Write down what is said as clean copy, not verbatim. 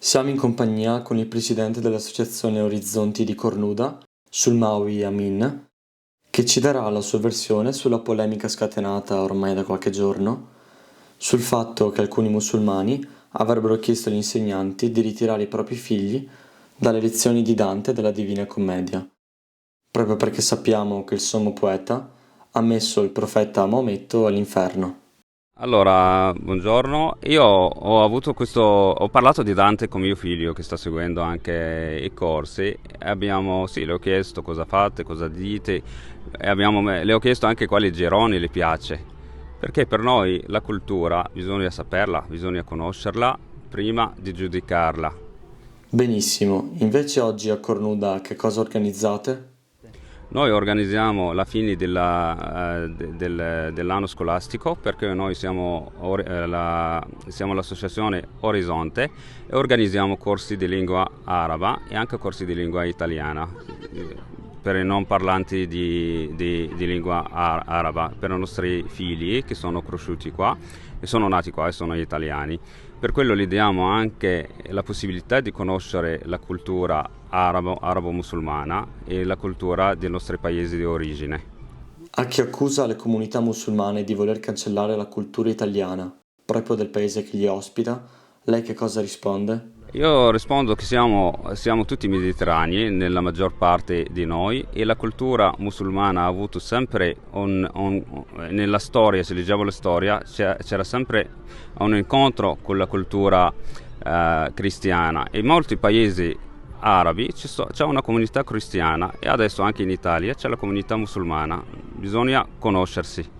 Siamo in compagnia con il presidente dell'associazione Orizzonti di Cornuda, Sulmawi Amin, che ci darà la sua versione sulla polemica scatenata ormai da qualche giorno sul fatto che alcuni musulmani avrebbero chiesto agli insegnanti di ritirare i propri figli dalle lezioni di Dante della Divina Commedia, proprio perché sappiamo che il sommo poeta ha messo il profeta Maometto all'inferno. Allora, buongiorno. Ho parlato di Dante con mio figlio che sta seguendo anche i corsi. Sì, le ho chiesto cosa fate, cosa dite, le ho chiesto anche quali gironi le piace. Perché per noi la cultura bisogna saperla, bisogna conoscerla prima di giudicarla. Benissimo, invece oggi a Cornuda che cosa organizzate? Noi organizziamo la fine dell'anno scolastico perché noi siamo l'associazione Orizzonte e organizziamo corsi di lingua araba e anche corsi di lingua italiana per i non parlanti di lingua araba, per i nostri figli che sono cresciuti qua e sono nati qua e sono italiani. Per quello gli diamo anche la possibilità di conoscere la cultura arabo-musulmana e la cultura dei nostri paesi di origine. A chi accusa le comunità musulmane di voler cancellare la cultura italiana, proprio del paese che li ospita, lei che cosa risponde? Io rispondo che siamo tutti mediterranei nella maggior parte di noi e la cultura musulmana ha avuto sempre nella storia, se leggiamo la storia, c'era sempre un incontro con la cultura cristiana e in molti paesi arabi c'è una comunità cristiana e adesso anche in Italia c'è la comunità musulmana, bisogna conoscersi.